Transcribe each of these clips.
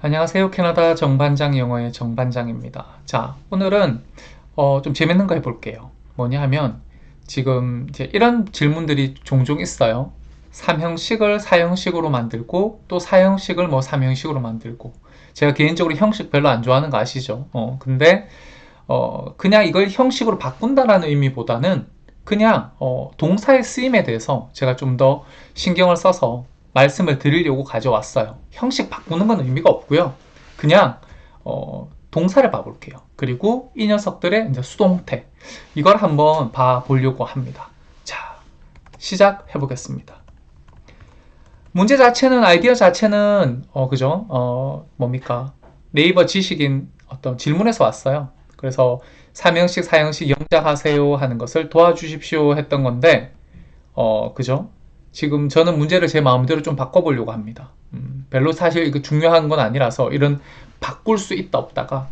안녕하세요. 캐나다 정반장 영어의 정반장입니다. 자, 오늘은 좀 재밌는 거 해볼게요. 뭐냐 하면 지금 이제 이런 질문들이 종종 있어요. 3형식을 4형식으로 만들고 또 4형식을 뭐 3형식으로 만들고 제가 개인적으로 형식 별로 안 좋아하는 거 아시죠? 근데 그냥 이걸 형식으로 바꾼다라는 의미보다는 그냥 동사의 쓰임에 대해서 제가 좀 더 신경을 써서 말씀을 드리려고 가져왔어요. 형식 바꾸는 건 의미가 없고요. 그냥 동사를 봐볼게요. 그리고 이 녀석들의 이제 수동태 이걸 한번 봐보려고 합니다. 자, 시작해 보겠습니다. 문제 자체는 아이디어 자체는 그죠? 뭡니까? 네이버 지식인 어떤 질문에서 왔어요. 그래서 3형식, 4형식 영작하세요 하는 것을 도와주십시오 했던 건데 그죠? 지금 저는 문제를 제 마음대로 좀 바꿔보려고 합니다. 별로 사실 이거 중요한 건 아니라서 이런 바꿀 수 있다 없다가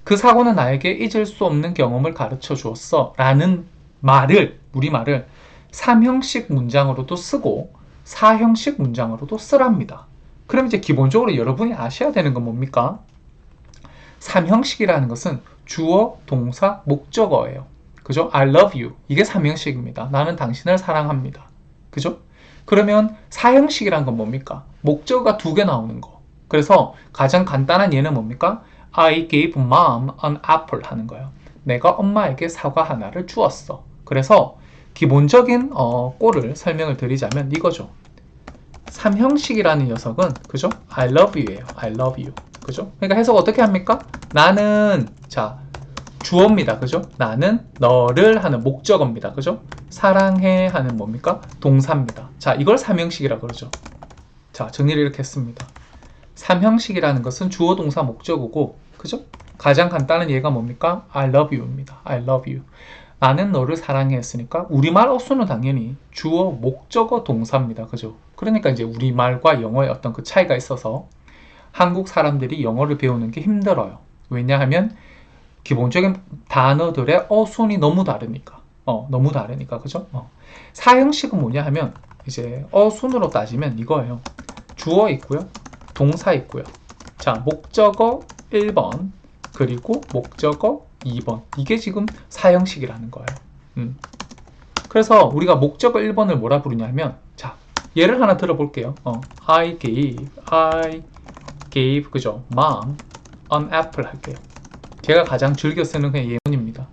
그 사고는 나에게 잊을 수 없는 경험을 가르쳐 주었어 라는 말을 우리말을 3형식 문장으로도 쓰고 4형식 문장으로도 쓰랍니다. 그럼 이제 기본적으로 여러분이 아셔야 되는 건 뭡니까? 3형식이라는 것은 주어, 동사, 목적어예요. 그죠? I love you. 이게 3형식입니다. 나는 당신을 사랑합니다. 그죠? 그러면 4형식이란 건 뭡니까? 목적어가 두 개 나오는 거. 그래서 가장 간단한 예는 뭡니까? I gave mom an apple 하는 거예요. 내가 엄마에게 사과 하나를 주었어. 그래서 기본적인 꼴을 설명을 드리자면 이거죠. 3형식이라는 녀석은 그죠? I love you예요. I love you. 그죠? 그러니까 해석 어떻게 합니까? 나는 자 주어입니다. 그죠? 나는 너를 하는 목적어입니다. 그죠? 사랑해 하는 뭡니까? 동사입니다. 자, 이걸 3형식이라 그러죠. 자, 정리를 이렇게 했습니다. 3형식이라는 것은 주어, 동사, 목적어고 그죠? 가장 간단한 예가 뭡니까? I love you입니다. I love you. 나는 너를 사랑해 했으니까 우리말 어수는 당연히 주어, 목적어, 동사입니다. 그죠? 그러니까 이제 우리말과 영어의 어떤 그 차이가 있어서 한국 사람들이 영어를 배우는 게 힘들어요. 왜냐하면 기본적인 단어들의 어순이 너무 다르니까. 너무 다르니까. 그죠? 사형식은 뭐냐 하면 이제 어순으로 따지면 이거예요. 주어 있고요. 동사 있고요. 자, 목적어 1번 그리고 목적어 2번. 이게 지금 사형식이라는 거예요. 그래서 우리가 목적어 1번을 뭐라 부르냐면 자, 예를 하나 들어볼게요. I gave 그죠? mom an apple 할게요. 제가 가장 즐겨 쓰는 그냥 예문입니다.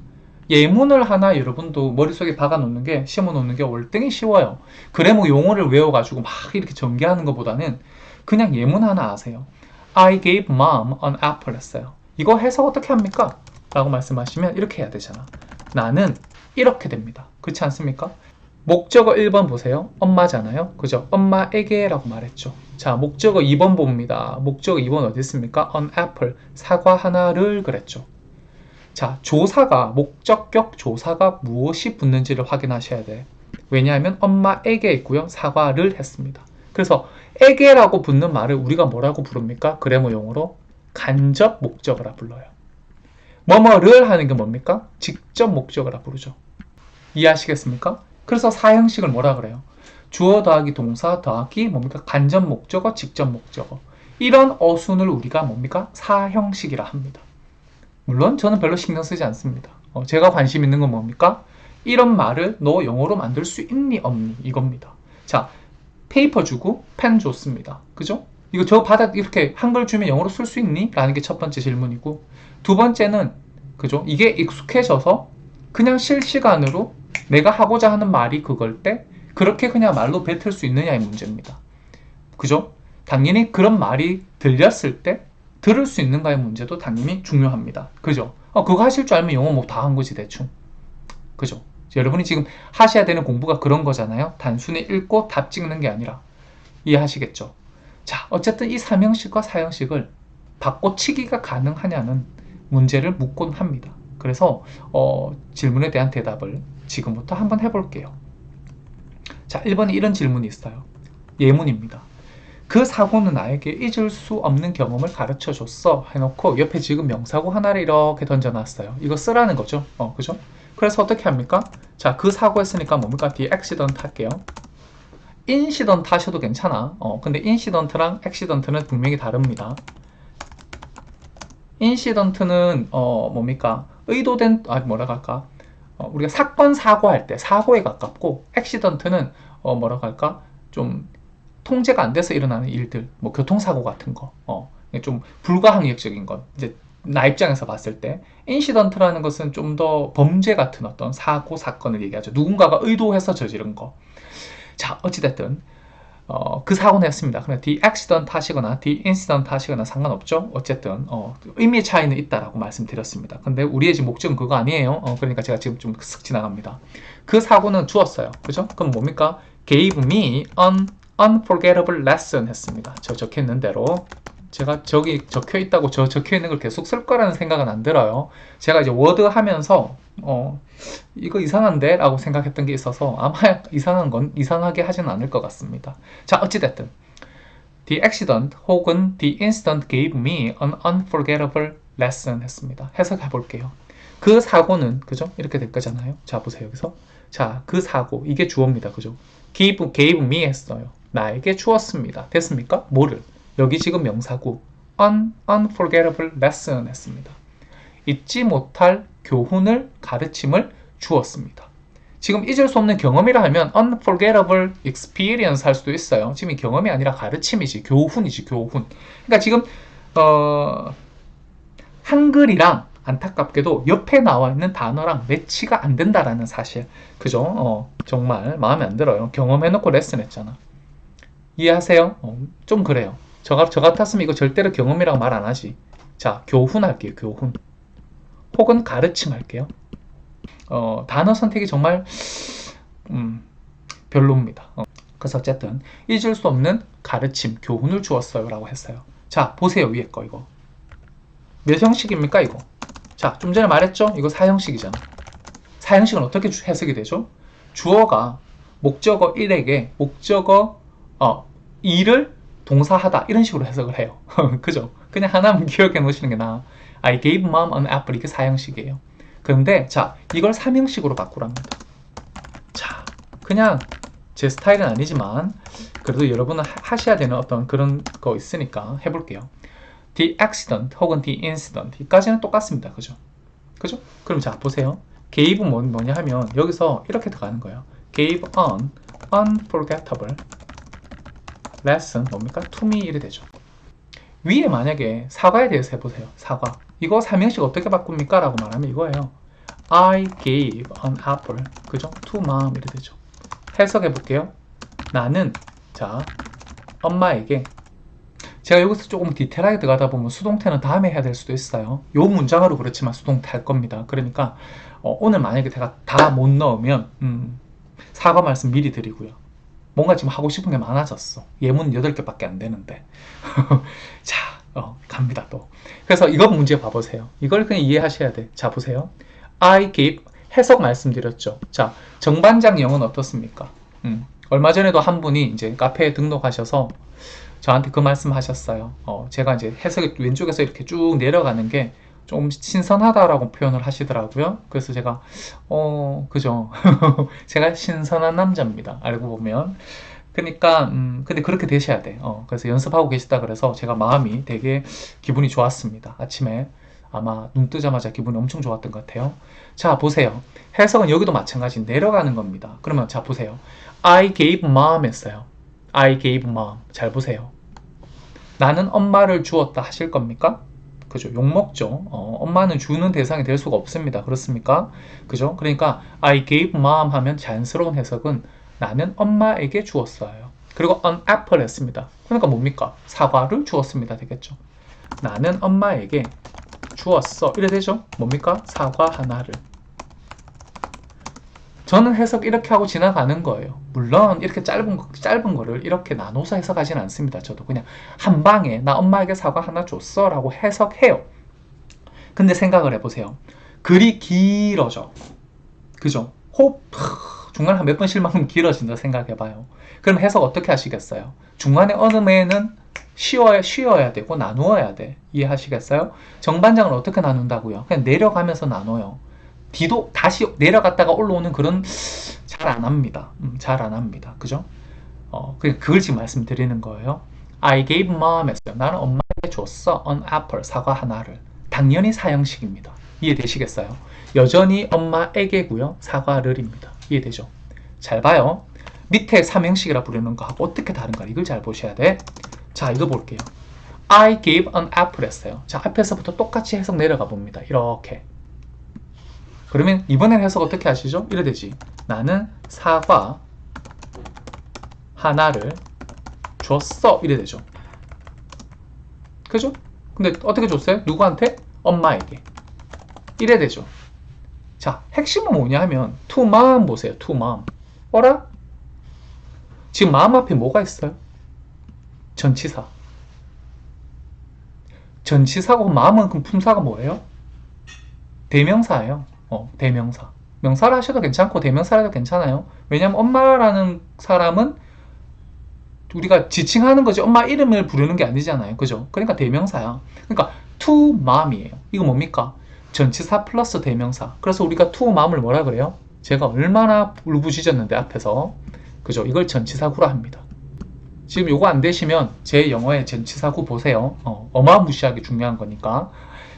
예문을 하나 여러분도 머릿속에 박아 놓는 게 심어 놓는 게 월등히 쉬워요. 그래 뭐 용어를 외워가지고 막 이렇게 전개하는 것보다는 그냥 예문 하나 아세요. I gave mom an apple 했어요. 이거 해석 어떻게 합니까? 라고 말씀하시면 이렇게 해야 되잖아. 나는 이렇게 됩니다. 그렇지 않습니까? 목적어 1번 보세요. 엄마잖아요. 그죠? 엄마에게 라고 말했죠. 자, 목적어 2번 봅니다. 목적어 2번 어디 있습니까? an apple, 사과 하나를 그랬죠. 자, 조사가, 목적격 조사가 무엇이 붙는지를 확인하셔야 돼. 왜냐하면 엄마에게 있고요. 사과를 했습니다. 그래서 에게라고 붙는 말을 우리가 뭐라고 부릅니까? 그래머용어로 간접 목적어라 불러요. 뭐뭐를 하는 게 뭡니까? 직접 목적어라 부르죠. 이해하시겠습니까? 그래서 사형식을 뭐라 그래요? 주어 더하기 동사 더하기 뭡니까? 간접 목적어, 직접 목적어. 이런 어순을 우리가 뭡니까? 사형식이라 합니다. 물론 저는 별로 신경 쓰지 않습니다. 제가 관심 있는 건 뭡니까? 이런 말을 너 영어로 만들 수 있니 없니 이겁니다. 자, 페이퍼 주고 펜 줬습니다. 그죠? 이거 저 받아 이렇게 한글 주면 영어로 쓸 수 있니? 라는 게 첫 번째 질문이고 두 번째는 그죠? 이게 익숙해져서 그냥 실시간으로 내가 하고자 하는 말이 그걸 때 그렇게 그냥 말로 뱉을 수 있느냐의 문제입니다. 그죠? 당연히 그런 말이 들렸을 때 들을 수 있는가의 문제도 당연히 중요합니다. 그죠? 그거 하실 줄 알면 영어 뭐 다 한 거지 대충. 그죠? 여러분이 지금 하셔야 되는 공부가 그런 거잖아요. 단순히 읽고 답 찍는 게 아니라. 이해하시겠죠? 자, 어쨌든 이 3형식과 4형식을 바꿔치기가 가능하냐는 문제를 묻곤 합니다. 그래서 질문에 대한 대답을 지금부터 한번 해볼게요. 자, 1번에 이런 질문이 있어요. 예문입니다. 그 사고는 나에게 잊을 수 없는 경험을 가르쳐 줬어 해놓고 옆에 지금 명사고 하나를 이렇게 던져놨어요. 이거 쓰라는 거죠. 그죠? 그래서 어떻게 합니까? 자, 그 사고 했으니까 뭡니까? 뒤에 accident 할게요. incident 하셔도 괜찮아. 근데 incident랑 accident는 분명히 다릅니다. 인시던트는 뭡니까? 의도된 뭐라고 할까? 우리가 사건 사고할 때 사고에 가깝고, 액시던트는 뭐라고 할까? 좀 통제가 안 돼서 일어나는 일들, 뭐 교통사고 같은 거, 좀 불가항력적인 것. 이제 나 입장에서 봤을 때 인시던트라는 것은 좀 더 범죄 같은 어떤 사고 사건을 얘기하죠. 누군가가 의도해서 저지른 거. 자, 어찌됐든 그 사고는 했습니다. 그냥 the accident 하시거나 the incident 하시거나 상관없죠. 어쨌든 의미의 차이는 있다라고 말씀드렸습니다. 근데 우리의 지금 목적은 그거 아니에요. 그러니까 제가 지금 좀 슥 지나갑니다. 그 사고는 주었어요. 그죠? 그럼 뭡니까? gave me an unforgettable lesson 했습니다. 저 적혀 있는 대로. 제가 저기 적혀 있다고 저 적혀 있는 걸 계속 쓸 거라는 생각은 안 들어요. 제가 이제 워드 하면서 이거 이상한데? 라고 생각했던 게 있어서 아마 이상한 건 이상하게 하지는 않을 것 같습니다. 자, 어찌됐든 The accident 혹은 The incident gave me an unforgettable lesson 했습니다. 해석해 볼게요. 그 사고는, 그죠? 이렇게 될 거잖아요. 자, 보세요. 여기서. 자, 그 사고, 이게 주어입니다. 그죠? gave me 했어요. 나에게 주었습니다. 됐습니까? 뭐를? 여기 지금 명사구 unforgettable lesson 했습니다. 잊지 못할 교훈을, 가르침을 주었습니다. 지금 잊을 수 없는 경험이라 하면 unforgettable experience 할 수도 있어요. 지금 경험이 아니라 가르침이지, 교훈이지, 교훈. 그러니까 지금 한글이랑 안타깝게도 옆에 나와 있는 단어랑 매치가 안 된다라는 사실. 그죠? 정말 마음에 안 들어요. 경험해놓고 레슨 했잖아. 이해하세요? 좀 그래요. 저 같았으면 이거 절대로 경험이라고 말 안 하지. 자, 교훈 할게요. 교훈. 혹은 가르침 할게요. 단어 선택이 정말 별로입니다. 그래서 어쨌든 잊을 수 없는 가르침, 교훈을 주었어요 라고 했어요. 자, 보세요. 위에 거 이거. 몇 형식입니까 이거? 자, 좀 전에 말했죠? 이거 사형식이잖아. 사형식은 어떻게 해석이 되죠? 주어가 목적어 1에게 목적어 2를 동사하다 이런 식으로 해석을 해요. 그죠? 그냥 하나만 기억해 놓으시는 게 나아. I gave mom an apple. 이게 사형식이에요. 그런데 자, 이걸 삼형식으로 바꾸랍니다. 자, 그냥 제 스타일은 아니지만 그래도 여러분은 하셔야 되는 어떤 그런 거 있으니까 해볼게요. The accident 혹은 the incident 이까지는 똑같습니다. 그죠? 그죠? 그럼 자, 보세요. gave 뭐냐 하면 여기서 이렇게 들어가는 거예요. gave an unforgettable lesson 뭡니까? to me 이래 되죠. 위에 만약에 사과에 대해서 해보세요. 사과. 이거 삼형식 어떻게 바꿉니까? 라고 말하면 이거예요. I gave an apple. 그죠? to mom 이래 되죠. 해석해 볼게요. 나는 자 엄마에게 제가 여기서 조금 디테일하게 들어가다 보면 수동태는 다음에 해야 될 수도 있어요. 요 문장으로 그렇지만 수동태 할 겁니다. 그러니까 오늘 만약에 제가 다 못 넣으면 사과 말씀 미리 드리고요. 뭔가 지금 하고 싶은 게 많아졌어. 예문 8개밖에 안 되는데. 자, 갑니다 또. 그래서 이거 문제 봐보세요. 이걸 그냥 이해하셔야 돼. 자, 보세요. I gave 해석 말씀드렸죠. 자, 정반장 영어는 어떻습니까? 얼마 전에도 한 분이 이제 카페에 등록하셔서 저한테 그 말씀 하셨어요. 제가 이제 해석이 왼쪽에서 이렇게 쭉 내려가는 게 좀 신선하다라고 표현을 하시더라고요. 그래서 제가 그죠. 제가 신선한 남자입니다. 알고 보면. 그러니까 근데 그렇게 되셔야 돼. 그래서 연습하고 계시다 그래서 제가 마음이 되게 기분이 좋았습니다. 아침에 아마 눈 뜨자마자 기분이 엄청 좋았던 것 같아요. 자, 보세요. 해석은 여기도 마찬가지 내려가는 겁니다. 그러면 자, 보세요. I gave mom 했어요. I gave mom. 잘 보세요. 나는 엄마를 주었다 하실 겁니까? 그죠? 욕먹죠. 엄마는 주는 대상이 될 수가 없습니다. 그렇습니까? 그죠? 그러니까 I gave mom 하면 자연스러운 해석은 나는 엄마에게 주었어요. 그리고 an apple 했습니다. 그러니까 뭡니까? 사과를 주었습니다. 되겠죠? 나는 엄마에게 주었어. 이래 되죠? 뭡니까? 사과 하나를. 저는 해석 이렇게 하고 지나가는 거예요. 물론 이렇게 짧은 거를 이렇게 나눠서 해석하진 않습니다. 저도 그냥 한 방에 나 엄마에게 사과 하나 줬어 라고 해석해요. 근데 생각을 해보세요. 글이 길어져. 그죠? 호흡 중간에 한 몇 번 쉴 만큼 길어진다 생각해봐요. 그럼 해석 어떻게 하시겠어요? 중간에 어느 매는 쉬어야 되고 나누어야 돼. 이해하시겠어요? 정반장을 어떻게 나눈다고요? 그냥 내려가면서 나눠요. 뒤도 다시 내려갔다가 올라오는 그런 잘 안 합니다. 잘 안 합니다. 그죠? 그걸 지금 말씀드리는 거예요. I gave mom 했어요. 나는 엄마에게 줬어. an apple, 사과 하나를. 당연히 사형식입니다. 이해되시겠어요? 여전히 엄마에게고요. 사과를입니다. 이해되죠? 잘 봐요. 밑에 삼형식이라 부르는 거하고 어떻게 다른가 이걸 잘 보셔야 돼. 자, 이거 볼게요. I gave an apple 했어요. 자, 앞에서부터 똑같이 해석 내려가 봅니다. 이렇게. 그러면 이번엔 해석 어떻게 하시죠? 이래 되지. 나는 사과 하나를 줬어. 이래 되죠. 그죠? 근데 어떻게 줬어요? 누구한테? 엄마에게. 이래 되죠. 자, 핵심은 뭐냐 하면 to mom 보세요. to mom. 어라? 지금 mom 앞에 뭐가 있어요? 전치사. 전치사고 mom은 그럼 품사가 뭐예요? 대명사예요. 대명사. 명사를 하셔도 괜찮고 대명사라도 괜찮아요. 왜냐면 엄마라는 사람은 우리가 지칭하는 거지 엄마 이름을 부르는 게 아니잖아요. 그죠? 그러니까 대명사야. 그러니까 to mom이에요. 이거 뭡니까? 전치사 플러스 대명사. 그래서 우리가 to mom을 뭐라 그래요? 제가 얼마나 울부짖었는데 앞에서. 그죠? 이걸 전치사구라 합니다. 지금 요거 안 되시면 제 영어의 전치사구 보세요. 어마무시하게 중요한 거니까.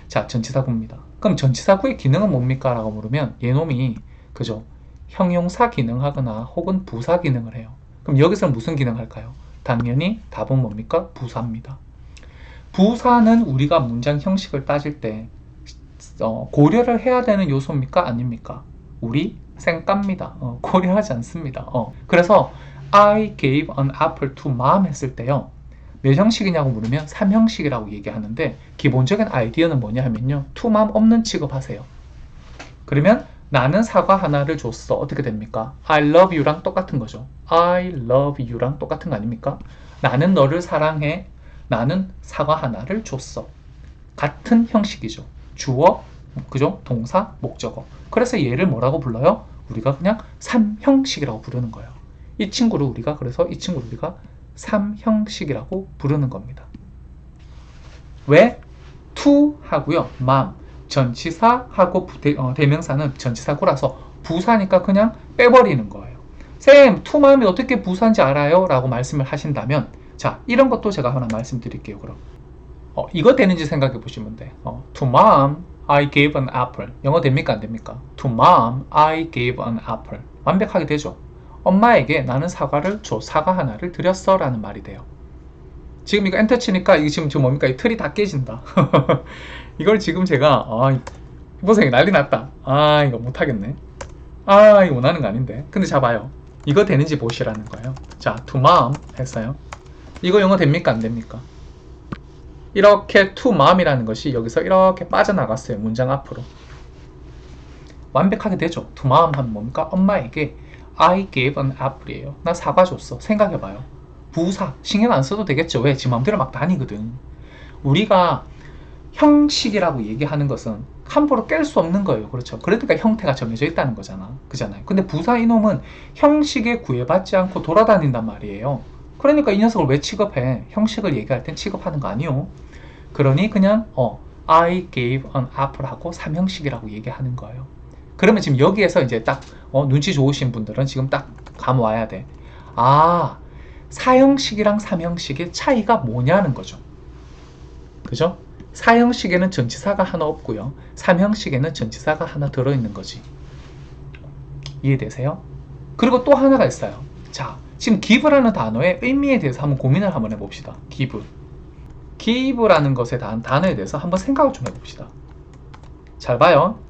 자, 전치사구입니다. 그럼 전치사구의 기능은 뭡니까? 라고 물으면 얘놈이 그죠? 형용사 기능하거나 혹은 부사 기능을 해요. 그럼 여기서는 무슨 기능 할까요? 당연히 답은 뭡니까? 부사입니다. 부사는 우리가 문장 형식을 따질 때 고려를 해야 되는 요소입니까? 아닙니까? 우리 쌩깝니다. 고려하지 않습니다. 그래서 I gave an apple to mom 했을 때요. 몇 형식이냐고 물으면 3형식이라고 얘기하는데 기본적인 아이디어는 뭐냐 하면요. to mom 없는 취급하세요. 그러면 나는 사과 하나를 줬어. 어떻게 됩니까? I love you랑 똑같은 거죠. I love you랑 똑같은 거 아닙니까? 나는 너를 사랑해. 나는 사과 하나를 줬어. 같은 형식이죠. 주어, 그죠? 동사, 목적어. 그래서 얘를 뭐라고 불러요? 우리가 그냥 3형식이라고 부르는 거예요. 이 친구를 우리가 3형식이라고 부르는 겁니다. 왜? to 하고요. mom. 전치사하고 대명사는 전치사구라서 부사니까 그냥 빼버리는 거예요. 쌤, to mom이 어떻게 부사인지 알아요? 라고 말씀을 하신다면 자, 이런 것도 제가 하나 말씀드릴게요. 그럼 이거 되는지 생각해 보시면 돼. To mom, I gave an apple. 영어 됩니까? 안 됩니까? To mom, I gave an apple. 완벽하게 되죠. 엄마에게 나는 사과를 줘. 사과 하나를 드렸어. 라는 말이 돼요. 지금 이거 엔터 치니까 이게 지금 뭡니까? 이 틀이 다 깨진다. 이걸 지금 제가 보세요. 난리 났다. 이거 못하겠네. 이거 원하는 거 아닌데. 근데 자 봐요. 이거 되는지 보시라는 거예요. 자, to mom 했어요. 이거 영어 됩니까? 안 됩니까? 이렇게 to mom이라는 것이 여기서 이렇게 빠져나갔어요. 문장 앞으로. 완벽하게 되죠. to mom 하면 뭡니까? 엄마에게 I gave an apple이에요. 나 사과 줬어. 생각해봐요. 부사. 신경 안 써도 되겠죠. 왜? 지 마음대로 막 다니거든. 우리가 형식이라고 얘기하는 것은 함부로 깰 수 없는 거예요. 그렇죠. 그러니까 형태가 정해져 있다는 거잖아. 그잖아요. 근데 부사 이놈은 형식에 구애받지 않고 돌아다닌단 말이에요. 그러니까 이 녀석을 왜 취급해? 형식을 얘기할 땐 취급하는 거 아니요. 그러니 그냥 I gave an apple 하고 3형식이라고 얘기하는 거예요. 그러면 지금 여기에서 이제 딱 눈치 좋으신 분들은 지금 딱 감 와야 돼. 4형식이랑 3형식의 차이가 뭐냐는 거죠. 그죠? 4형식에는 전치사가 하나 없고요. 3형식에는 전치사가 하나 들어있는 거지. 이해되세요? 그리고 또 하나가 있어요. 자, 지금 give라는 단어의 의미에 대해서 한번 고민을 한번 해봅시다. give라는 것에 대한 단어에 대해서 한번 생각을 좀 해봅시다. 잘 봐요.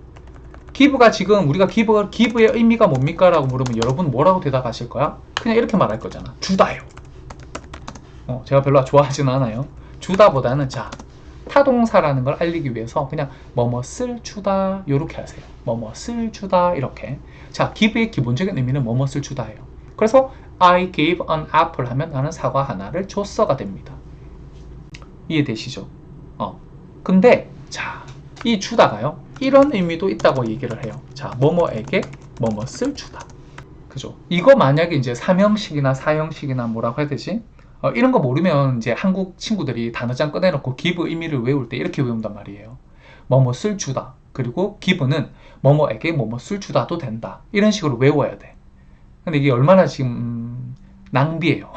give가 지금 우리가 give의 의미가 뭡니까? 라고 물으면 여러분 뭐라고 대답하실 거야? 그냥 이렇게 말할 거잖아. 주다요. 제가 별로 좋아하지는 않아요. 주다보다는 자, 타동사라는 걸 알리기 위해서 그냥 뭐뭇을 주다 이렇게 하세요. 뭐뭇을 주다 이렇게. 자, give의 기본적인 의미는 뭐뭇을 주다예요. 그래서 I gave an apple 하면 나는 사과 하나를 줬어가 됩니다. 이해되시죠? 근데 자, 이 주다가요. 이런 의미도 있다고 얘기를 해요. 자, 뭐뭐에게 뭐뭇을 주다. 그죠? 이거 만약에 이제 3형식이나 4형식이나 뭐라고 해야 되지? 이런 거 모르면 이제 한국 친구들이 단어장 꺼내놓고 give 의미를 외울 때 이렇게 외운단 말이에요. 뭐뭇을 주다. 그리고 give는 뭐뭐에게 뭐뭇을 주다도 된다. 이런 식으로 외워야 돼. 근데 이게 얼마나 지금 낭비예요.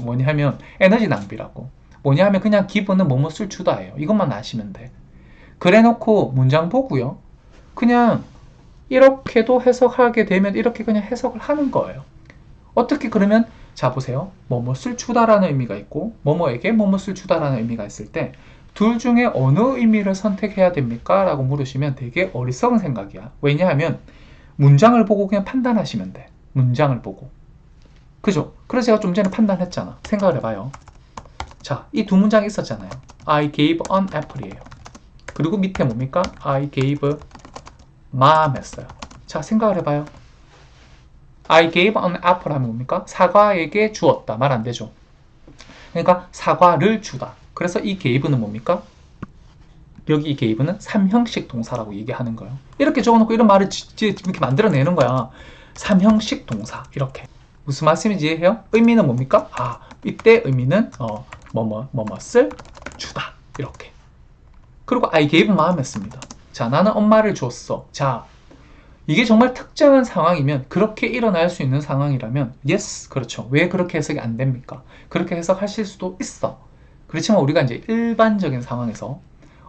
뭐냐 하면 에너지 낭비라고. 뭐냐 하면 그냥 give는 뭐뭇을 주다예요. 이것만 아시면 돼. 그래 놓고 문장 보고요. 그냥 이렇게도 해석하게 되면 이렇게 그냥 해석을 하는 거예요. 어떻게 그러면 자 보세요. 뭐뭇을 주다라는 의미가 있고 뭐뭐에게 뭐뭇을 주다라는 의미가 있을 때 둘 중에 어느 의미를 선택해야 됩니까? 라고 물으시면 되게 어리석은 생각이야. 왜냐하면 문장을 보고 그냥 판단하시면 돼. 문장을 보고. 그죠? 그래서 제가 좀 전에 판단했잖아. 생각을 해봐요. 자, 이 두 문장이 있었잖아요. I gave an apple이에요. 그리고 밑에 뭡니까? I gave mom 했어요. 자, 생각을 해봐요. I gave an apple 하면 뭡니까? 사과에게 주었다. 말 안 되죠. 그러니까 사과를 주다. 그래서 이 gave는 뭡니까? 여기 이 gave는 3형식 동사라고 얘기하는 거예요. 이렇게 적어놓고 이런 말을 이렇게 만들어내는 거야. 3형식 동사. 이렇게. 무슨 말씀인지 이해해요? 의미는 뭡니까? 아, 이때 의미는 뭐뭇을 주다. 이렇게. 그리고 I gave mom 했습니다. 자, 나는 엄마를 줬어. 자, 이게 정말 특정한 상황이면 그렇게 일어날 수 있는 상황이라면 yes, 그렇죠. 왜 그렇게 해석이 안 됩니까? 그렇게 해석하실 수도 있어. 그렇지만 우리가 이제 일반적인 상황에서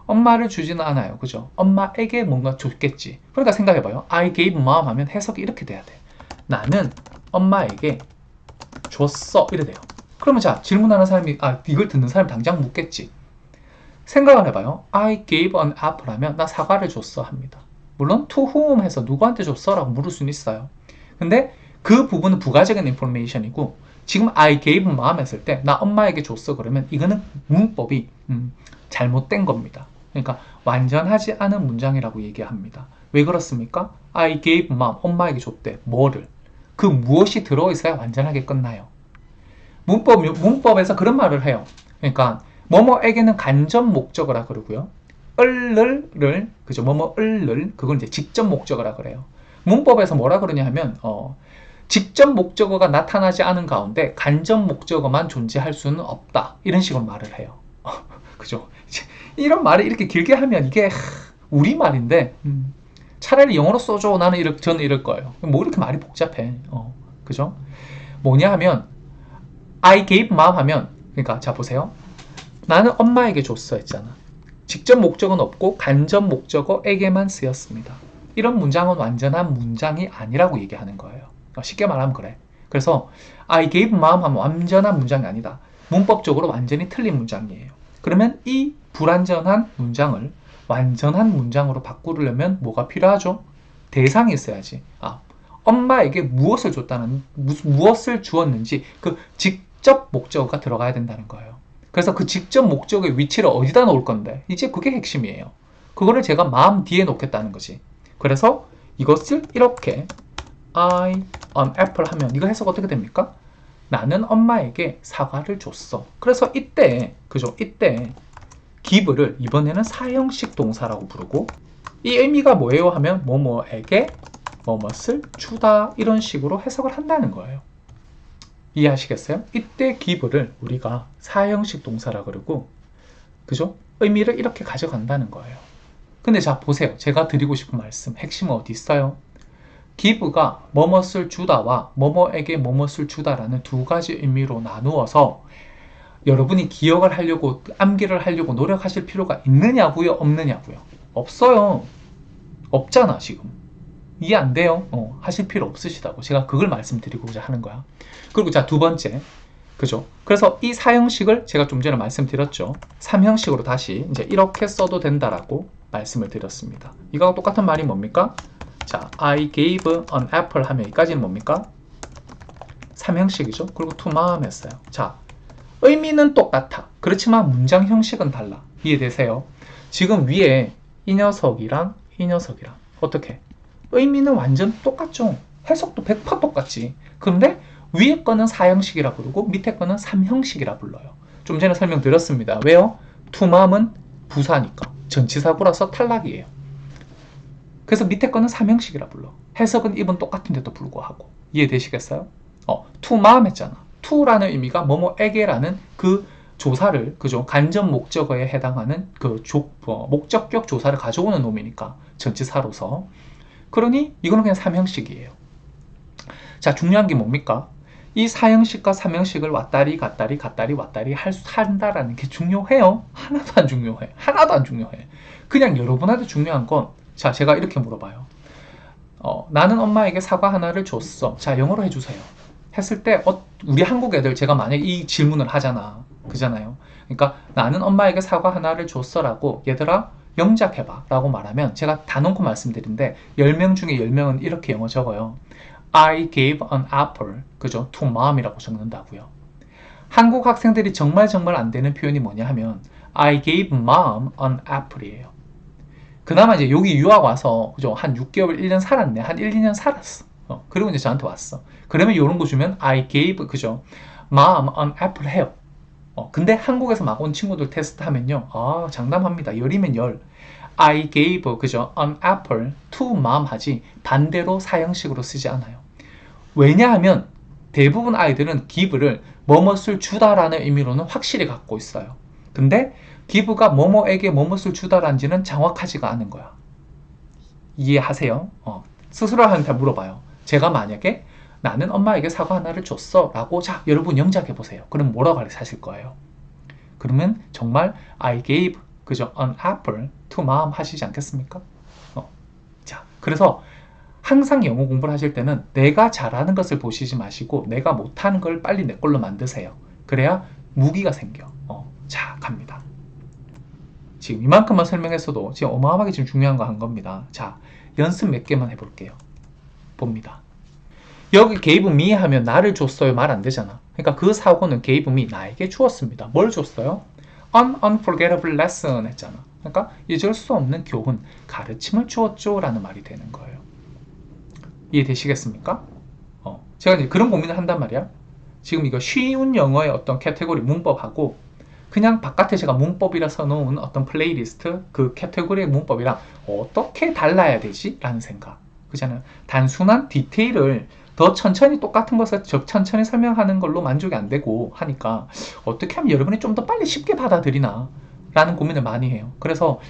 엄마를 주지는 않아요. 그죠? 엄마에게 뭔가 줬겠지. 그러니까 생각해봐요. I gave mom 하면 해석이 이렇게 돼야 돼. 나는 엄마에게 줬어. 이래 돼요. 그러면 자, 질문하는 사람이, 이걸 듣는 사람이 당장 묻겠지. 생각을 해봐요. I gave an apple 하면 나 사과를 줬어 합니다. 물론 to whom 해서 누구한테 줬어? 라고 물을 수는 있어요. 근데 그 부분은 부가적인 인포메이션이고 지금 I gave mom 했을 때 나 엄마에게 줬어 그러면 이거는 문법이 잘못된 겁니다. 그러니까 완전하지 않은 문장이라고 얘기합니다. 왜 그렇습니까? I gave mom, 엄마에게 줬대. 뭐를? 그 무엇이 들어있어야 완전하게 끝나요. 문법에서 그런 말을 해요. 그러니까 뭐뭐에게는 간접 목적어라 그러고요. 을을 그죠? 뭐뭐을 그걸 이제 직접 목적어라 그래요. 문법에서 뭐라 그러냐 하면 직접 목적어가 나타나지 않은 가운데 간접 목적어만 존재할 수는 없다. 이런 식으로 말을 해요. 그죠? 이런 말을 이렇게 길게 하면 이게 우리말인데 차라리 영어로 써줘. 저는 이럴 거예요. 뭐 이렇게 말이 복잡해. 그죠? 뭐냐 하면 I gave mom 하면 그러니까 자 보세요. 나는 엄마에게 줬어 했잖아. 직접 목적어는 없고 간접 목적어에게만 쓰였습니다. 이런 문장은 완전한 문장이 아니라고 얘기하는 거예요. 쉽게 말하면 그래. 그래서 I gave mom 하면 완전한 문장이 아니다. 문법적으로 완전히 틀린 문장이에요. 그러면 이 불완전한 문장을 완전한 문장으로 바꾸려면 뭐가 필요하죠? 대상이 있어야지. 엄마에게 무엇을 줬다는 무엇을 주었는지 그 직접 목적어가 들어가야 된다는 거예요. 그래서 그 직접 목적의 위치를 어디다 놓을 건데 이제 그게 핵심이에요. 그거를 제가 마음 뒤에 놓겠다는 거지. 그래서 이것을 이렇게 I an apple 하면 이거 해석 어떻게 됩니까? 나는 엄마에게 사과를 줬어. 그래서 이때 그죠? 이때 give를 이번에는 사형식 동사라고 부르고 이 의미가 뭐예요 하면 뭐뭐에게 뭐뭇을 주다 이런 식으로 해석을 한다는 거예요. 이해하시겠어요? 이때 give를 우리가 사형식 동사라 그러고 그죠? 의미를 이렇게 가져간다는 거예요. 근데 자 보세요. 제가 드리고 싶은 말씀 핵심은 어디 있어요? give가 뭐뭇을 주다와 뭐뭐에게 뭐뭇을 주다라는 두 가지 의미로 나누어서 여러분이 기억을 하려고 암기를 하려고 노력하실 필요가 있느냐고요? 없느냐고요? 없어요. 없잖아 지금. 이해 안 돼요? 하실 필요 없으시다고. 제가 그걸 말씀드리고자 하는 거야. 그리고 자, 두 번째. 그죠? 그래서 이 사형식을 제가 좀 전에 말씀드렸죠. 3형식으로 다시 이제 이렇게 써도 된다라고 말씀을 드렸습니다. 이거랑 똑같은 말이 뭡니까? 자, I gave an apple 하면 여기까지는 뭡니까? 3형식이죠. 그리고 to mom 했어요. 자, 의미는 똑같아. 그렇지만 문장 형식은 달라. 이해되세요? 지금 위에 이 녀석이랑 이 녀석이랑 어떻게? 의미는 완전 똑같죠. 해석도 100% 똑같지. 그런데 위에 거는 4형식이라 부르고 밑에 거는 3형식이라 불러요. 좀 전에 설명드렸습니다. 왜요? to mom은 부사니까. 전치사구라서 탈락이에요. 그래서 밑에 거는 3형식이라 불러. 해석은 입은 똑같은데도 불구하고. 이해되시겠어요? to mom 했잖아. to라는 의미가 뭐뭐에게라는 그 조사를, 그죠? 간접 목적어에 해당하는 그 목적격 조사를 가져오는 놈이니까. 전치사로서. 그러니 이거는 그냥 3형식이에요. 자, 중요한 게 뭡니까? 이 사형식과 삼형식을 왔다리 갔다리 갔다리 왔다리 한다라는 게 중요해요? 하나도 안 중요해. 하나도 안 중요해. 그냥 여러분한테 중요한 건, 자, 제가 이렇게 물어봐요. 나는 엄마에게 사과 하나를 줬어. 자, 영어로 해주세요. 했을 때 우리 한국 애들 제가 만약에 이 질문을 하잖아. 그잖아요. 그러니까 나는 엄마에게 사과 하나를 줬어 라고 얘들아 영작해봐 라고 말하면 제가 다 놓고 말씀드린데 10명 중에 10명은 이렇게 영어 적어요. I gave an apple, 그죠? to mom이라고 적는다고요. 한국 학생들이 정말 안 되는 표현이 뭐냐 하면 I gave mom an apple이에요. 그나마 이제 여기 유학 와서 그죠? 한 6개월, 1년 살았네. 한 1, 2년 살았어. 그리고 이제 저한테 왔어. 그러면 이런 거 주면 I gave, 그죠? mom an apple 해요. 근데 한국에서 막 온 친구들 테스트 하면요. 장담합니다. 열이면 열. I gave, 그죠? an apple to mom 하지 반대로 사형식으로 쓰지 않아요. 왜냐하면 대부분 아이들은 give를 뭐뭇을 주다라는 의미로는 확실히 갖고 있어요. 근데 give가 뭐뭐에게 뭐뭇을 주다란지는 정확하지가 않은 거야. 이해하세요? 스스로한테 물어봐요. 제가 만약에 나는 엄마에게 사과 하나를 줬어 라고 자 여러분 영작해 보세요. 그럼 뭐라고 하실 거예요? 그러면 정말 I gave, 그죠? an apple to mom 하시지 않겠습니까? 자, 그래서 항상 영어 공부를 하실 때는 내가 잘하는 것을 보시지 마시고 내가 못하는 걸 빨리 내 걸로 만드세요. 그래야 무기가 생겨. 자, 갑니다. 지금 이만큼만 설명했어도 지금 어마어마하게 지금 중요한 거 한 겁니다. 자, 연습 몇 개만 해볼게요. 봅니다. 여기 gave me 하면 나를 줬어요 말 안 되잖아. 그러니까 그 사고는 gave me 나에게 주었습니다. 뭘 줬어요? An unforgettable lesson 했잖아. 그러니까 잊을 수 없는 교훈, 가르침을 주었죠 라는 말이 되는 거예요. 이해되시겠습니까? 제가 이제 그런 고민을 한단 말이야. 지금 이거 쉬운 영어의 어떤 카테고리 문법하고 그냥 바깥에 제가 문법이라 써놓은 어떤 플레이리스트 그 카테고리의 문법이랑 어떻게 달라야 되지? 라는 생각. 그잖아요. 단순한 디테일을 더 천천히 똑같은 것을 천천히 설명하는 걸로 만족이 안 되고 하니까 어떻게 하면 여러분이 좀 더 빨리 쉽게 받아들이나 라는 고민을 많이 해요. 그래서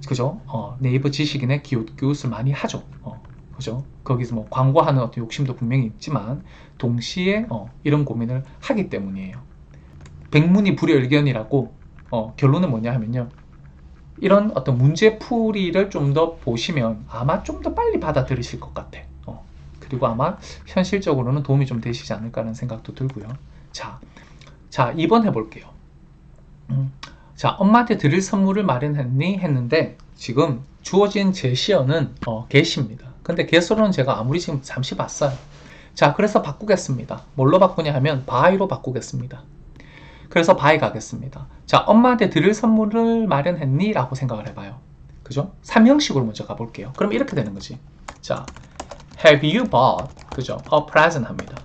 그죠? 네이버 지식인의 기웃기웃을 많이 하죠. 그죠? 거기서 뭐 광고하는 어떤 욕심도 분명히 있지만 동시에 이런 고민을 하기 때문이에요. 백문이 불여일견이라고 결론은 뭐냐 하면요. 이런 어떤 문제풀이를 좀 더 보시면 아마 좀 더 빨리 받아들이실 것 같아. 그리고 아마 현실적으로는 도움이 좀 되시지 않을까 하는 생각도 들고요. 자 2번 해볼게요. 자, 엄마한테 드릴 선물을 마련했니? 했는데 지금 주어진 제시어는 get입니다. 근데 get으로는 제가 아무리 지금 잠시 봤어요. 자, 그래서 바꾸겠습니다. 뭘로 바꾸냐 하면 by로 바꾸겠습니다. 그래서 by 가겠습니다. 자, 엄마한테 드릴 선물을 마련했니? 라고 생각을 해봐요. 그죠? 3형식으로 먼저 가볼게요. 그럼 이렇게 되는 거지. 자, have you bought, 그죠? a present 합니다.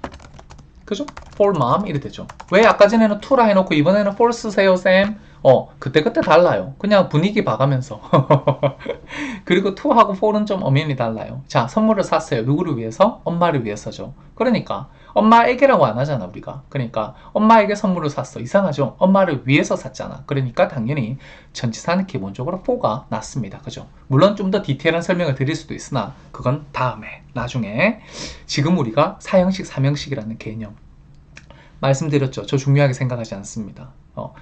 그죠? for mom 이렇게 되죠. 왜 아까 전에는 to라 해놓고 이번에는 for 쓰세요, 쌤? 그때그때 달라요. 그냥 분위기 봐가면서. 그리고 to하고 for는 좀 엄연히 달라요. 자, 선물을 샀어요. 누구를 위해서? 엄마를 위해서죠. 그러니까 엄마에게라고 안 하잖아, 우리가. 그러니까 엄마에게 선물을 샀어. 이상하죠? 엄마를 위해서 샀잖아. 그러니까 당연히 전치사는 기본적으로 for가 낫습니다. 그죠? 물론 좀 더 디테일한 설명을 드릴 수도 있으나 그건 다음에, 나중에. 지금 우리가 사형식, 삼형식이라는 개념 말씀드렸죠. 저 중요하게 생각하지 않습니다.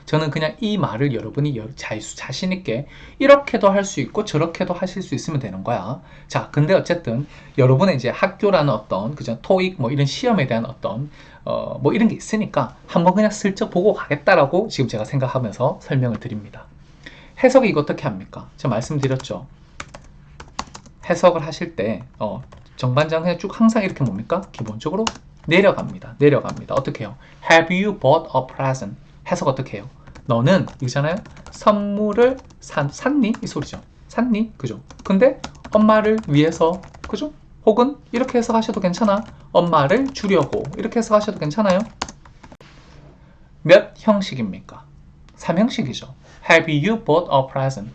저는 그냥 이 말을 여러분이 자신있게 이렇게도 할 수 있고 저렇게도 하실 수 있으면 되는 거야. 자, 근데 어쨌든 여러분의 이제 학교라는 어떤 그죠? 토익 뭐 이런 시험에 대한 어떤 뭐 이런 게 있으니까 한번 그냥 슬쩍 보고 가겠다라고 지금 제가 생각하면서 설명을 드립니다. 해석이 이거 어떻게 합니까? 제가 말씀드렸죠. 해석을 하실 때 정반장 쭉 항상 이렇게 뭡니까? 기본적으로 내려갑니다. 어떻게 해요? Have you bought a present? 해석 어떻게 해요? 너는 이잖아요. 선물을 샀니? 이 소리죠. 샀니? 그죠? 근데 엄마를 위해서, 그죠? 혹은 이렇게 해석하셔도 괜찮아. 엄마를 주려고 이렇게 해석하셔도 괜찮아요. 몇 형식입니까? 3형식이죠. Have you bought a present?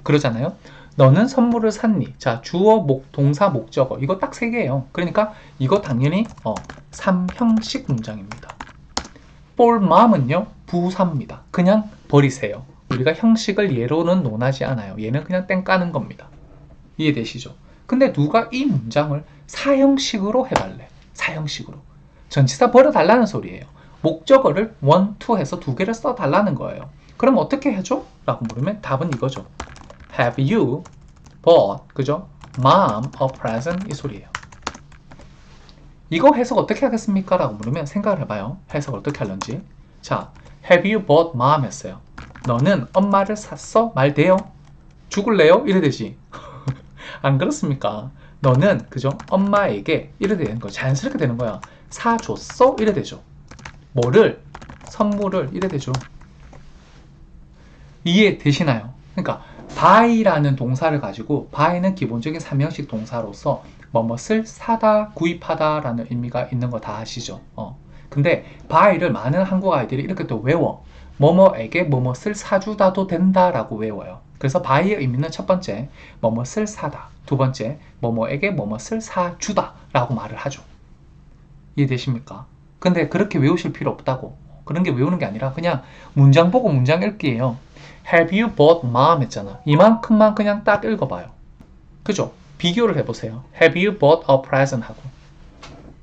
그러잖아요. 너는 선물을 샀니? 자, 주어, 동사, 목적어. 이거 딱 3개예요. 그러니까 이거 당연히 3형식 문장입니다. for mom은요, 부사입니다. 그냥 버리세요. 우리가 형식을 예로는 논하지 않아요. 얘는 그냥 땡 까는 겁니다. 이해되시죠? 근데 누가 이 문장을 4형식으로 해달래. 4형식으로. 전치사 버려달라는 소리예요. 목적어를 want to 해서 두 개를 써달라는 거예요. 그럼 어떻게 해줘? 라고 물으면 답은 이거죠. Have you bought, 그죠? mom a present 이 소리예요. 이거 해석 어떻게 하겠습니까? 라고 물으면 생각을 해봐요. 해석을 어떻게 하는지. 자, have you bought mom 했어요. 너는 엄마를 샀어? 말 돼요? 죽을래요? 이래 되지. 안 그렇습니까? 너는 그죠? 엄마에게 이래 되는 거야. 자연스럽게 되는 거야. 사줬어? 이래 되죠. 뭐를? 선물을 이래 되죠. 이해되시나요? 그러니까 buy라는 동사를 가지고 buy는 기본적인 3형식 동사로서 뭐뭇을 사다, 구입하다 라는 의미가 있는 거 다 아시죠? 근데 buy를 많은 한국 아이들이 이렇게 또 외워. 뭐뭐에게 뭐뭇을 사주다도 된다 라고 외워요. 그래서 buy의 의미는 첫 번째, 뭐뭇을 사다. 두 번째, 뭐뭐에게 뭐뭇을 사주다 라고 말을 하죠. 이해되십니까? 근데 그렇게 외우실 필요 없다고. 그런 게 외우는 게 아니라 그냥 문장 보고 문장 읽기예요. Have you bought mom 했잖아. 이만큼만 그냥 딱 읽어봐요. 그죠? 비교를 해보세요. Have you bought a present 하고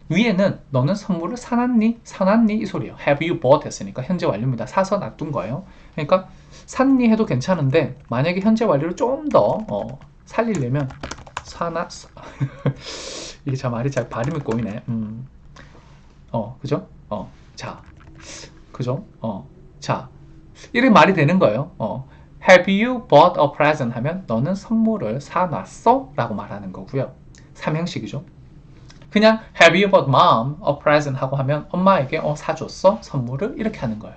위에는 너는 선물을 사놨니? 사놨니? 이 소리예요. Have you bought 했으니까 현재 완료입니다. 사서 놔둔 거예요. 그러니까 샀니 해도 괜찮은데 만약에 현재 완료를 좀 더 살리려면 사놨어. 이게 참 말이 잘 발음이 꼬이네. 그죠? 자, 그죠? 자, 이렇게 말이 되는 거예요. Have you bought a present 하면 너는 선물을 사놨어? 라고 말하는 거고요. 3형식이죠. 그냥 Have you bought mom a present 하고 하면 엄마에게 사줬어? 선물을? 이렇게 하는 거예요.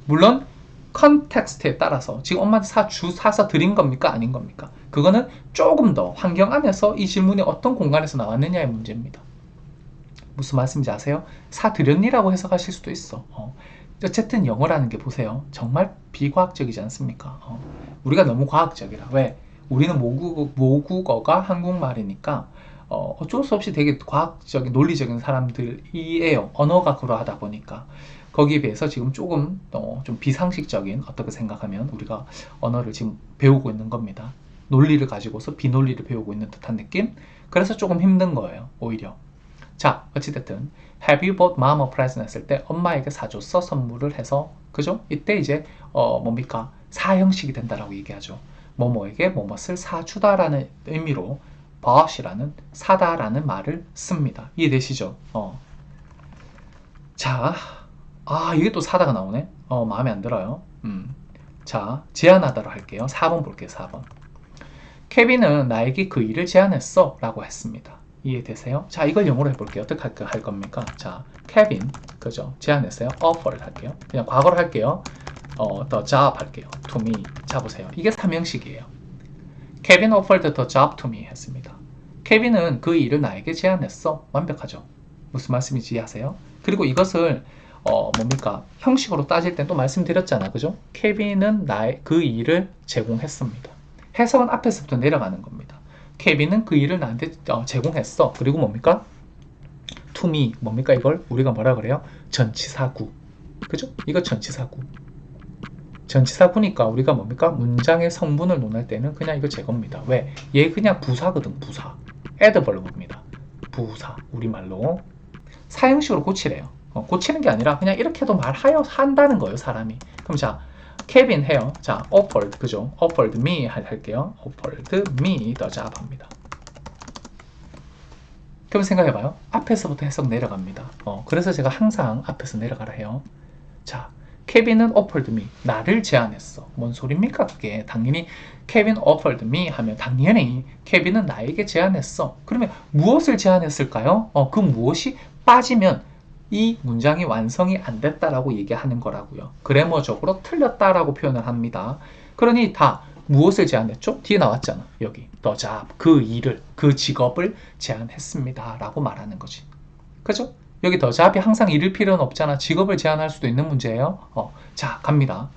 물론 컨텍스트에 따라서 지금 엄마한테 사서 드린 겁니까? 아닌 겁니까? 그거는 조금 더 환경 안에서 이 질문이 어떤 공간에서 나왔느냐의 문제입니다. 무슨 말씀인지 아세요? 사드렸니라고 해석하실 수도 있어. 어쨌든 영어라는 게 보세요. 정말 비과학적이지 않습니까? 우리가 너무 과학적이라. 왜? 우리는 모국어가 한국말이니까 어쩔 수 없이 되게 과학적인, 논리적인 사람들이에요. 언어가 그러하다 보니까. 거기에 비해서 지금 조금 좀 비상식적인, 어떻게 생각하면 우리가 언어를 지금 배우고 있는 겁니다. 논리를 가지고서 비논리를 배우고 있는 듯한 느낌? 그래서 조금 힘든 거예요. 오히려. 자, 어찌됐든 Have you bought mom a present 했을 때 엄마에게 사줬어? 선물을 해서 그죠? 이때 이제 뭡니까? 사형식이 된다라고 얘기하죠. 뭐뭐에게 뭐뭇을 사주다라는 의미로 bought이라는 사다라는 말을 씁니다. 이해되시죠? 자, 이게 또 사다가 나오네. 마음에 안 들어요. 자, 제안하다로 할게요. 4번 볼게요. 4번. 케빈은 나에게 그 일을 제안했어 라고 했습니다. 이해되세요? 자, 이걸 영어로 해볼게요. 어떻게 할 겁니까? 자, 케빈, 그죠? 제안했어요. offer를 할게요. 그냥 과거로 할게요. the job 할게요. to me. 자, 보세요. 이게 3형식이에요. 케빈 offered the job to me 했습니다. 케빈은 그 일을 나에게 제안했어. 완벽하죠? 무슨 말씀인지 이해하세요? 그리고 이것을 뭡니까? 형식으로 따질 땐 또 말씀드렸잖아. 그죠? 케빈은 그 일을 제공했습니다. 해석은 앞에서부터 내려가는 겁니다. 케빈은 그 일을 나한테 제공했어. 그리고 뭡니까? to me. 뭡니까? 이걸 우리가 뭐라 그래요? 전치사구. 그죠? 이거 전치사구. 전치사구니까 우리가 뭡니까? 문장의 성분을 논할 때는 그냥 이거 제거입니다. 왜? 얘 그냥 부사거든. 부사. adverb입니다. 부사. 우리말로. 사형식으로 고치래요. 고치는 게 아니라 그냥 이렇게도 한다는 거예요. 사람이. 그럼 자, 케빈 해요. 자, offered, 그죠? offered me 할게요. offered me the job 합니다. 그럼 생각해봐요. 앞에서부터 해석 내려갑니다. 그래서 제가 항상 앞에서 내려가라 해요. 자, 케빈은 offered me, 나를 제안했어. 뭔 소리입니까 그게? 당연히 케빈 offered me 하면 당연히 케빈은 나에게 제안했어. 그러면 무엇을 제안했을까요? 그 무엇이 빠지면 이 문장이 완성이 안 됐다라고 얘기하는 거라고요. 그래머적으로 틀렸다라고 표현을 합니다. 그러니 다 무엇을 제안했죠? 뒤에 나왔잖아. 여기 the job, 그 일을, 그 직업을 제안했습니다 라고 말하는 거지. 그죠? 여기 the job이 항상 일일 필요는 없잖아. 직업을 제안할 수도 있는 문제예요. 자, 갑니다.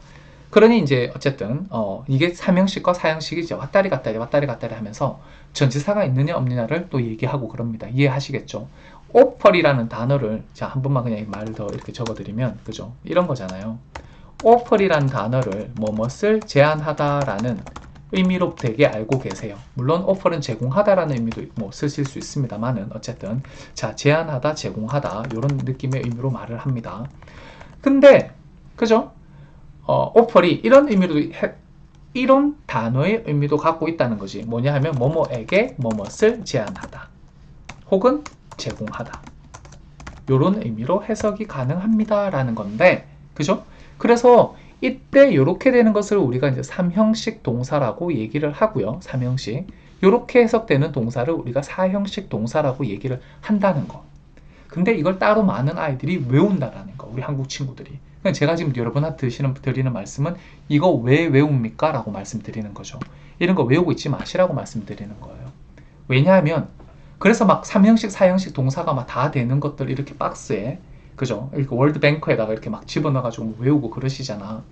그러니 이제 어쨌든 이게 3형식과 4형식이 이제 왔다리 갔다리 하면서 전치사가 있느냐 없느냐를 또 얘기하고 그럽니다. 이해하시겠죠? offer이라는 단어를 자, 한 번만 그냥 말을 더 이렇게 적어드리면 그죠? 이런 거잖아요. offer이라는 단어를 뭐뭇을 제안하다라는 의미로 되게 알고 계세요. 물론 offer은 제공하다라는 의미도 뭐 쓰실 수 있습니다만은 어쨌든 자, 제안하다, 제공하다 이런 느낌의 의미로 말을 합니다. 근데 그죠? offer이 이런 의미로 이런 단어의 의미도 갖고 있다는 거지. 뭐냐 하면 뭐뭐에게 뭐뭇을 제안하다 혹은 제공하다 이런 의미로 해석이 가능합니다 라는 건데, 그죠? 그래서 이때 이렇게 되는 것을 우리가 이제 3형식 동사라고 얘기를 하고요. 3형식. 이렇게 해석되는 동사를 우리가 4형식 동사라고 얘기를 한다는 거. 근데 이걸 따로 많은 아이들이 외운다라는 거. 우리 한국 친구들이. 제가 지금 여러분한테 드리는 말씀은 이거 왜 외웁니까? 라고 말씀드리는 거죠. 이런 거 외우고 있지 마시라고 말씀드리는 거예요. 왜냐하면 그래서 막 3형식, 4형식 동사가 막 다 되는 것들 이렇게 박스에, 그죠? 이렇게 월드뱅크에다가 이렇게 막 집어넣어가지고 외우고 그러시잖아.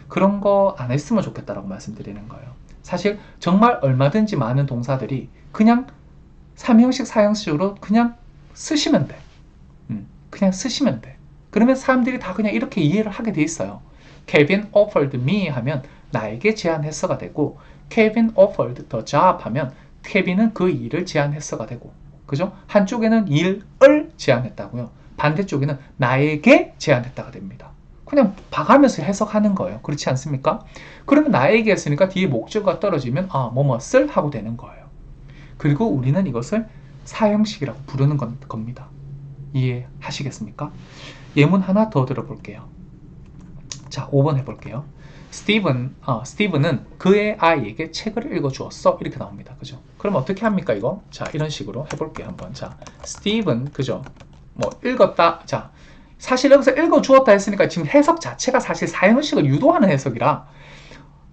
그런 거 안 했으면 좋겠다라고 말씀드리는 거예요. 사실 정말 얼마든지 많은 동사들이 그냥 3형식, 4형식으로 그냥 쓰시면 돼. 그냥 쓰시면 돼. 그러면 사람들이 다 그냥 이렇게 이해를 하게 돼 있어요. Kevin offered me 하면 나에게 제안했어가 되고, Kevin offered the job 하면 케빈은 그 일을 제안했어가 되고, 그죠? 한쪽에는 일을 제안했다고요. 반대쪽에는 나에게 제안했다가 됩니다. 그냥 봐가면서 해석하는 거예요. 그렇지 않습니까? 그러면 나에게 했으니까 뒤에 목적어가 떨어지면 뭐뭇을 하고 되는 거예요. 그리고 우리는 이것을 사형식이라고 부르는 겁니다. 이해하시겠습니까? 예문 하나 더 들어볼게요. 자, 5번 해볼게요. 스티븐은 그의 아이에게 책을 읽어주었어. 이렇게 나옵니다. 그죠? 그럼 어떻게 합니까, 이거? 자, 이런 식으로 해볼게요, 한번. 자, 스티븐, 그죠? 뭐, 읽었다. 자, 사실 여기서 읽어주었다 했으니까 지금 해석 자체가 사실 사형식을 유도하는 해석이라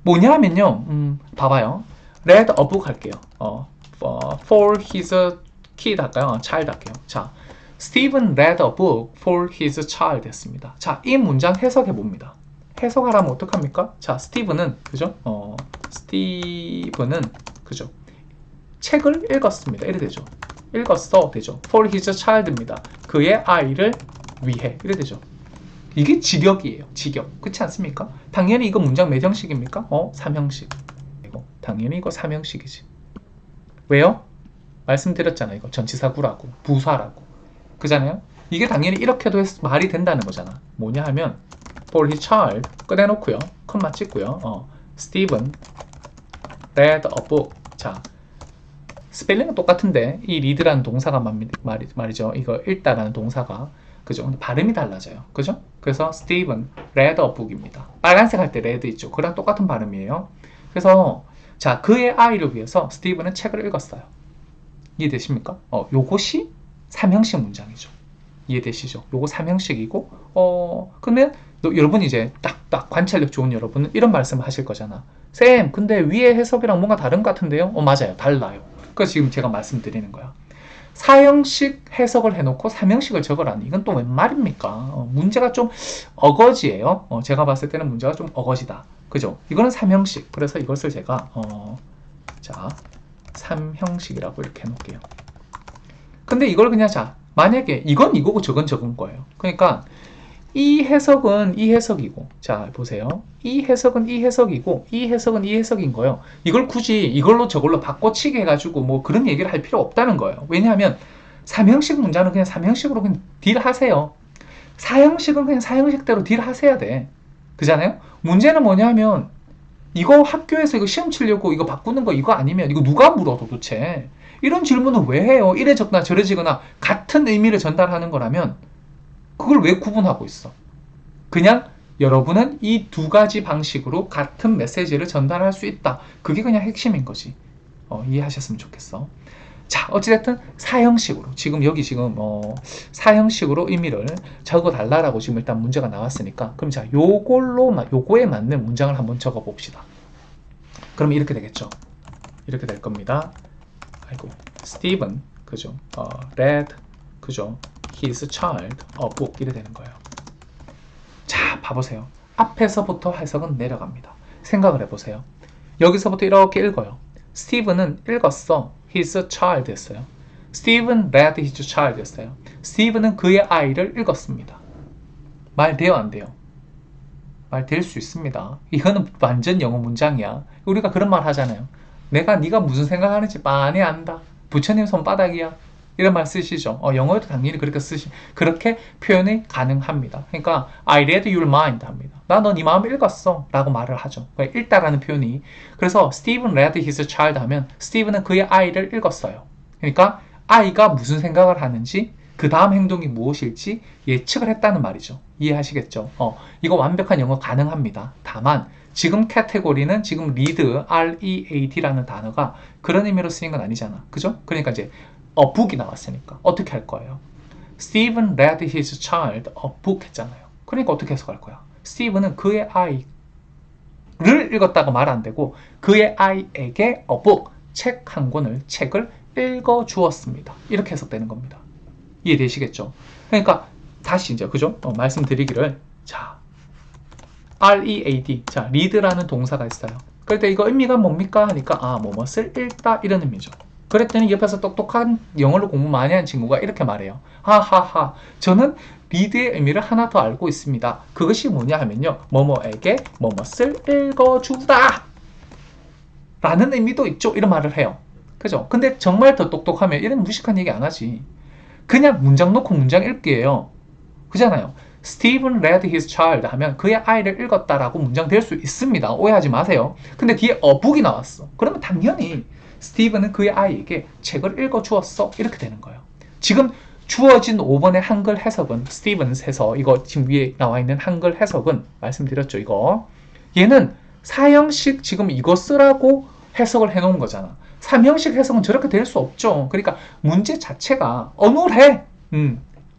뭐냐면요. 봐봐요. read a book 할게요. for his kid 할까요? child 할게요. 자, Stephen read a book for his child 했습니다. 자, 이 문장 해석해 봅니다. 해석하라면 어떡합니까? 자, 스티븐은, 그죠? 스티븐은, 그죠? 책을 읽었습니다. 이래 되죠. 읽었어. 되죠. For his child입니다. 그의 아이를 위해. 이래 되죠. 이게 직역이에요. 직역. 그렇지 않습니까? 당연히 이거 문장 몇 형식입니까? 3형식. 당연히 이거 3형식이지. 왜요? 말씀드렸잖아요. 이거 전치사구라고, 부사라고. 그잖아요? 이게 당연히 이렇게도 말이 된다는 거잖아. 뭐냐 하면 for his child 꺼내놓고요. 컴마 찍고요. Stephen read a book. 자, 스펠링은 똑같은데 이 read라는 동사가 말이죠. 이거 읽다라는 동사가, 그죠? 근데 발음이 달라져요. 그죠? 그래서 Stephen read a book입니다. 빨간색 할 때 read 있죠. 그랑 똑같은 발음이에요. 그래서 자, 그의 아이를 위해서 스티븐은 책을 읽었어요. 이해되십니까? 요것이 3형식 문장이죠. 이해되시죠? 요거 3형식이고, 그러면 여러분 이제 딱 관찰력 좋은 여러분은 이런 말씀을 하실 거잖아. 쌤, 근데 위에 해석이랑 뭔가 다른 것 같은데요? 맞아요. 달라요. 그래서 지금 제가 말씀드리는 거야. 4형식 해석을 해놓고 3형식을 적으라니 이건 또 웬 말입니까? 문제가 좀 어거지예요. 제가 봤을 때는 문제가 좀 어거지다. 그죠? 이거는 3형식. 그래서 이것을 제가 자 3형식이라고 이렇게 해놓을게요. 근데 이걸 그냥 자 만약에 이건 이거고 저건 저건 거예요. 그러니까 이 해석은 이 해석이고, 자 보세요. 이 해석은 이 해석이고, 이 해석은 이 해석인 거예요. 이걸 굳이 이걸로 저걸로 바꿔치기 해가지고 뭐 그런 얘기를 할 필요 없다는 거예요. 왜냐하면 3형식 문장은 그냥 3형식으로 그냥 딜하세요. 4형식은 그냥 4형식대로 딜하셔야 돼. 그잖아요? 문제는 뭐냐면 이거 학교에서 이거 시험 치려고 이거 바꾸는 거 이거 아니면 이거 누가 물어 도대체? 이런 질문을 왜 해요? 이래 적거나 저래 지거나 같은 의미를 전달하는 거라면 그걸 왜 구분하고 있어? 그냥 여러분은 이 두 가지 방식으로 같은 메시지를 전달할 수 있다. 그게 그냥 핵심인 거지. 이해하셨으면 좋겠어. 자, 어찌됐든 사형식으로 지금 여기 지금 사형식으로 의미를 적어달라라고 지금 일단 문제가 나왔으니까 그럼 자 요거에 맞는 문장을 한번 적어봅시다. 그럼 이렇게 되겠죠. 이렇게 될 겁니다. 아이고, 스티븐 그죠? read 그죠? his child a book 이래 되는 거예요. 자, 봐보세요. 앞에서부터 해석은 내려갑니다. 생각을 해보세요. 여기서부터 이렇게 읽어요. 스티븐은 읽었어. his child 했어요. 스티븐 read his child 했어요. 스티븐은 그의 아이를 읽었습니다. 말 돼요, 안 돼요? 말 될 수 있습니다. 이거는 완전 영어 문장이야. 우리가 그런 말 하잖아요. 네가 무슨 생각하는지 많이 안다. 부처님 손바닥이야. 이런 말 쓰시죠. 영어에도 당연히 그렇게 표현이 가능합니다. 그러니까 I read your mind 합니다. 나 너 네 마음을 읽었어 라고 말을 하죠. 읽다라는 표현이. 그래서 Stephen read his child 하면 스티븐은 그의 아이를 읽었어요. 그러니까 아이가 무슨 생각을 하는지 그 다음 행동이 무엇일지 예측을 했다는 말이죠. 이해하시겠죠? 이거 완벽한 영어 가능합니다. 다만 지금 카테고리는 지금 read, R-E-A-D라는 단어가 그런 의미로 쓰인 건 아니잖아. 그죠? 그러니까 이제 book이 나왔으니까 어떻게 할 거예요? Stephen read his child a book 했잖아요. 그러니까 어떻게 해석할 거야? 스티븐은 그의 아이를 읽었다고 말 안 되고 그의 아이에게 a book, 책 한 권을, 책을 읽어 주었습니다. 이렇게 해석되는 겁니다. 이해되시겠죠? 그러니까 다시 이제 그죠? 말씀드리기를 자 read 자 read라는 동사가 있어요. 그럴 때 이거 의미가 뭡니까? 하니까 뭐뭇을 읽다 이런 의미죠. 그랬더니 옆에서 똑똑한 영어를 공부 많이 한 친구가 이렇게 말해요. 하하하 저는 read의 의미를 하나 더 알고 있습니다. 그것이 뭐냐 하면요. 뭐뭐에게 뭐뭇을 읽어주다 라는 의미도 있죠. 이런 말을 해요. 그죠? 근데 정말 더 똑똑하면 이런 무식한 얘기 안 하지. 그냥 문장 놓고 문장 읽기예요. 그잖아요. Stephen read his child 하면 그의 아이를 읽었다라고 문장 될 수 있습니다. 오해하지 마세요. 근데 뒤에 a book이 나왔어. 그러면 당연히 스티븐은 그의 아이에게 책을 읽어주었어. 이렇게 되는 거예요. 지금 주어진 5번의 한글 해석은 스티븐스 해서 이거 지금 위에 나와 있는 한글 해석은 말씀드렸죠. 이거 얘는 사형식 지금 이거 쓰라고 해석을 해놓은 거잖아. 3형식 해석은 저렇게 될 수 없죠. 그러니까 문제 자체가 어눌해.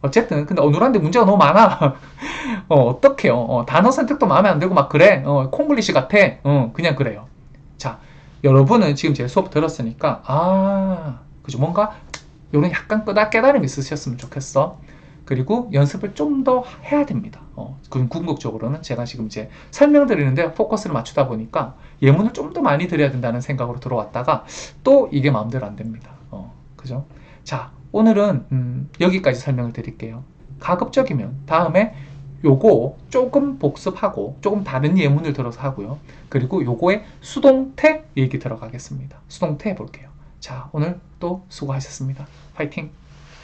어쨌든 근데 어눌한데 문제가 너무 많아. 어떡해요. 단어 선택도 마음에 안 들고 막 그래. 콩글리시 같아. 그냥 그래요. 자, 여러분은 지금 제 수업 들었으니까 그죠? 뭔가 요런 약간 깨달음이 있으셨으면 좋겠어. 그리고 연습을 좀 더 해야 됩니다. 그럼 궁극적으로는 제가 지금 이제 설명드리는데 포커스를 맞추다 보니까 예문을 좀 더 많이 드려야 된다는 생각으로 들어왔다가 또 이게 마음대로 안 됩니다. 그죠? 자, 오늘은 여기까지 설명을 드릴게요. 가급적이면 다음에 요거 조금 복습하고 조금 다른 예문을 들어서 하고요. 그리고 요거의 수동태 얘기 들어가겠습니다. 수동태 해볼게요. 자, 오늘 또 수고하셨습니다. 파이팅!